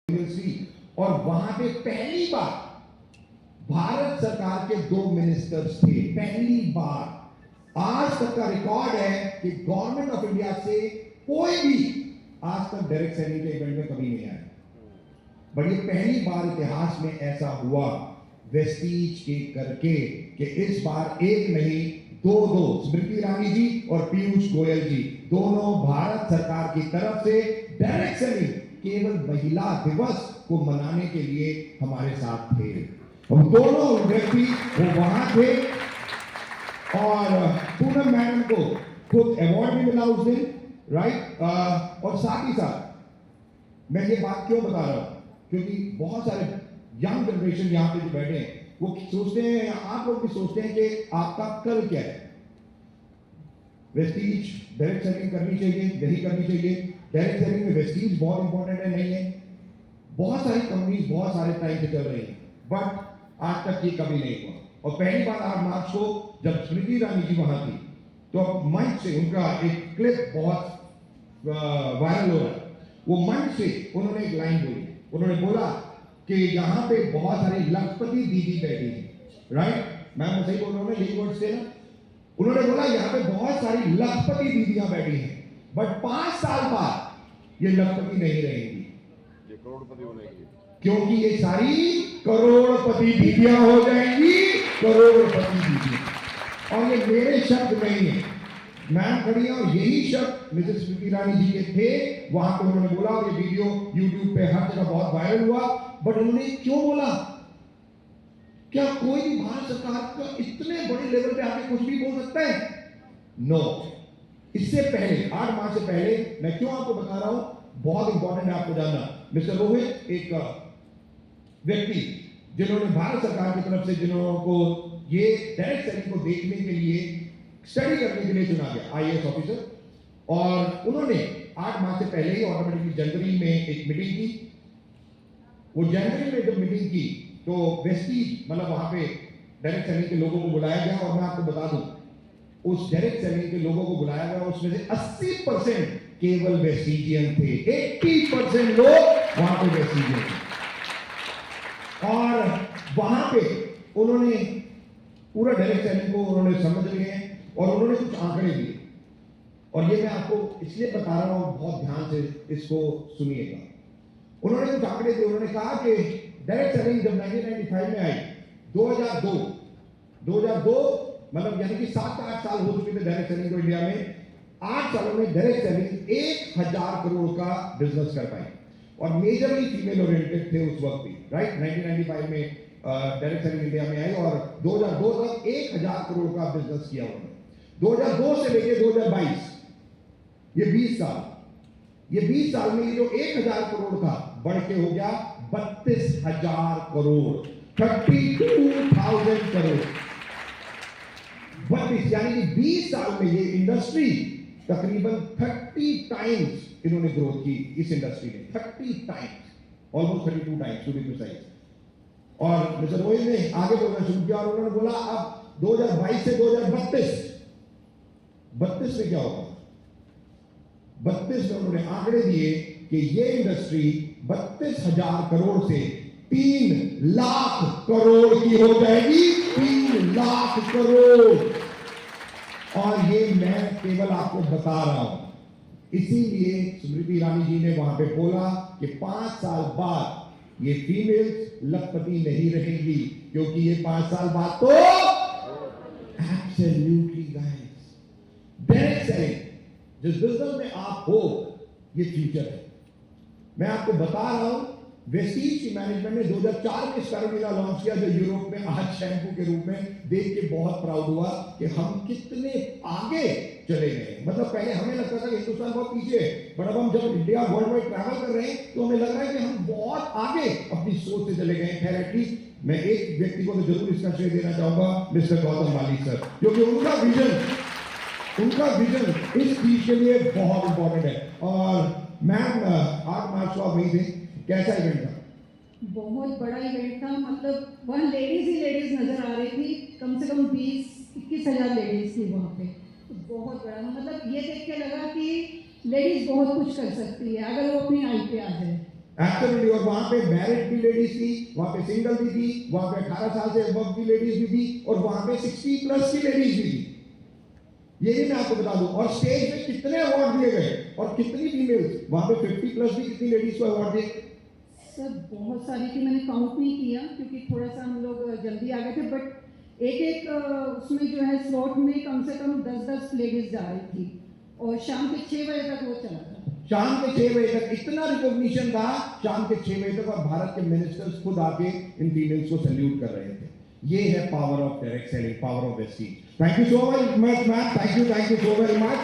University, और वहां पे पहली बार भारत सरकार के 2 मिनिस्टर्स थे। पहली बार आज तक का रिकॉर्ड है कि गवर्नमेंट ऑफ इंडिया से कोई भी आज तक डायरेक्ट सेलिंग के इवेंट में कभी नहीं आया, बट ये पहली बार इतिहास में ऐसा हुआ वेस्टीज के करके कि इस बार एक नहीं दो स्मृति ईरानी जी और पीयूष गोयल जी दोनों भारत सरकार की तरफ से डायरेक्ट सेलिंग केवल महिला दिवस को मनाने के लिए हमारे साथ थे। हम दोनों व्यक्ति वो वहां थे और पूनम मैडम को खुद अवार्ड भी मिला उस दिन, राइट। और साथ ही साथ मैं ये बात क्यों बता रहा हूं, क्योंकि बहुत सारे यंग जनरेशन यहाँ पे जो बैठे हैं वो सोचते हैं, आप लोग भी सोचते हैं कि आपका कल क्या है। वेस्टीज डायरेक्ट सेलिंग करनी चाहिए, नहीं करनी चाहिए। डायरेक्ट सेलिंग में वेस्टीज बहुत इंपॉर्टेंट है, नहीं है। बहुत सारी कंपनीज बहुत सारे टाइम से चल रही हैं, बट आज तक ये कभी नहीं हुआ। और पहली बार 8 मार्च को जब स्मृति ईरानी जी वहां थी तो मंच से उनका एक क्लिप बहुत वायरल हो रहा है। वो मंच से उन्होंने एक लाइन बोली, उन्होंने बोला कि यहाँ पे बहुत सारी लखपति दीदी बैठी है, राइट। मैम सही बोल रहा हूँ ना, यही वर्ड से ना। उन्होंने बोला यहाँ पे बहुत सारी लखपति दीदियां बैठी हैं, बट 5 साल बाद ये लखपति नहीं रहेंगी, ये करोड़पति बनेगी, क्योंकि ये सारी करोड़पति दीदियां हो जाएंगी, करोड़पति दीदियां। और ये मेरे शब्द नहीं है, मैम खड़ी है और यही शब्द मिसेस स्मृति ईरानी जी के थे वहां पे। उन्होंने बोला और ये वीडियो यूट्यूब पे हर जगह बहुत वायरल हुआ। बट उन्होंने क्यों बोला? क्या कोई भी भारत सरकार का इतने बड़े लेवल पे आके कुछ भी बोल सकता है? नो। इससे पहले 8 मार्च से पहले मैं क्यों आपको बता रहा हूं, बहुत इंपॉर्टेंट है आपको जानना। मिस्टर रोहित एक व्यक्ति जिन्होंने भारत सरकार की तरफ से जिनको ये डायरेक्ट सेलिंग को देखने के लिए स्टडी करने के लिए चुना गया, आईएएस ऑफिसर, और उन्होंने 8 मार्च से पहले ही ऑटोमेटिकली जनवरी में एक मीटिंग की। वो जनवरी में जब मीटिंग की तो वेस्टीज मतलब वहां पे डायरेक्ट सेलिंग के लोगों को बुलाया गया। और मैं आपको बता दूं, उस डायरेक्ट सेलिंग के लोगों को बुलाया गया, उसमें से 80% केवल वेस्टीजियन थे, 80% लोग वहां पे वेस्टीजियन थे। और वहां पे उन्होंने पूरा डायरेक्ट सेलिंग को उन्होंने समझ लिए और उन्होंने कुछ आंकड़े दिए, और ये मैं आपको इसलिए बता रहा हूं, बहुत ध्यान से इसको सुनिएगा। उन्होंने कुछ आंकड़े दिए। उन्होंने कहा कि डायरेक्ट सेलिंग जब 1995 में आई, 2002 मतलब यानी कि 7-8 साल हो चुके थे डायरेक्ट सेलिंग को इंडिया में। 8 सालों में डायरेक्ट सेलिंग 1000 करोड़ का बिजनेस कर पाई, और मेजरली फीमेल ओरिएंटेड थे उस वक्त भी, राइट। 1995 में डायरेक्ट सेलिंग इंडिया में आई और 2002 तक 1000 करोड़ का बिजनेस किया उन्होंने। 2002 से लेकर 2022 ये 20 साल, ये 20 साल में ये जो 1000 करोड़ था बढ़ के हो गया 32,000 करोड़, 32,000 करोड़। 32 यानी कि 20 साल में ये इंडस्ट्री तकरीबन 30 टाइम्स इन्होंने ग्रोथ की। इस इंडस्ट्री ने 30 times, almost 32 times to be precise. और मिस्टर रोहित ने आगे बोलना शुरू किया और उन्होंने बोला अब 2022 से 2032 में क्या होगा। 32 में उन्होंने आंकड़े दिए कि ये इंडस्ट्री 32,000 करोड़ से 3 लाख करोड़ की हो जाएगी, 3 लाख करोड़। और ये मैं केवल आपको बता रहा हूं, इसीलिए स्मृति ईरानी जी ने वहां पे बोला कि 5 साल बाद ये फीमेल्स लखपति नहीं रहेंगी, क्योंकि ये 5 साल बाद तो एब्सोल्युटली गाइस डायरेक्ट सेलिंग जिस बिजनेस में आप हो ये फ्यूचर है। मैं आपको बता रहा हूं, वेस्टीज की मैनेजमेंट ने 2004 में स्पैरुलिना लॉन्च किया, जो यूरोप में आज शैम्पू के रूप में, देख के बहुत प्राउड हुआ कि हम कितने आगे चले गए। मतलब पहले हमें लगता था कि हिंदुस्तान बहुत पीछे है, बट अब हम जब इंडिया वर्ल्ड वाइड ट्रैवल कर रहे हैं तो हमें लग रहा है कि हम बहुत आगे अपनी सोच से चले गए। खैर एटलीस्ट मैं एक व्यक्ति को तो जरूर इसका श्रेय देना चाहूंगा, मिस्टर गौतम वाली सर, क्योंकि उनका विजन इस चीज के लिए बहुत इंपॉर्टेंट है। और मैम 8 मार्च को आप वही थे, कैसा इवेंट था? बहुत बड़ा इवेंट था, मतलब वहाँ लेडीज ही लेडीज नजर आ रही थी, कम से कम 20-21 हजार लेडीज थी वहाँ पे। तो बहुत बड़ा, मतलब ये देख के लगा कि लेडीज बहुत कुछ कर सकती है अगर वो अपनी आई पे आ जाए। एब्सोल्युटली। और वहां पे मैरिड भी लेडीज थी, वहां पे सिंगल भी थी, वहां पे 18 साल से अबव की लेडीज भी थी, और वहां पे 60 प्लस की लेडीज भी थी। ये भी मैं आपको बता दूं। और स्टेज पे कितने अवार्ड दिए गए और कितनी फीमेल्स, वहां पे 50 प्लस भी कितनी लेडीज को अवार्ड दिए। सर बहुत सारी थी, मैंने काउंट नहीं किया क्योंकि थोड़ा सा हम लोग जल्दी आ गए थे, बट एक एक उसमें जो है स्लॉट में कम से कम 10-10 लेडीज जा रही थी और शाम के 6 बजे तक वो चला था। शाम के 6 बजे तक इतना रिकॉग्निशन था, शाम के 6 बजे तक, और भारत के मिनिस्टर्स खुद आके इन फीमेल्स को सैल्यूट कर रहे थे। ये है power of direct selling, power of Vestige. Thank you so much ma'am, thank you so very much.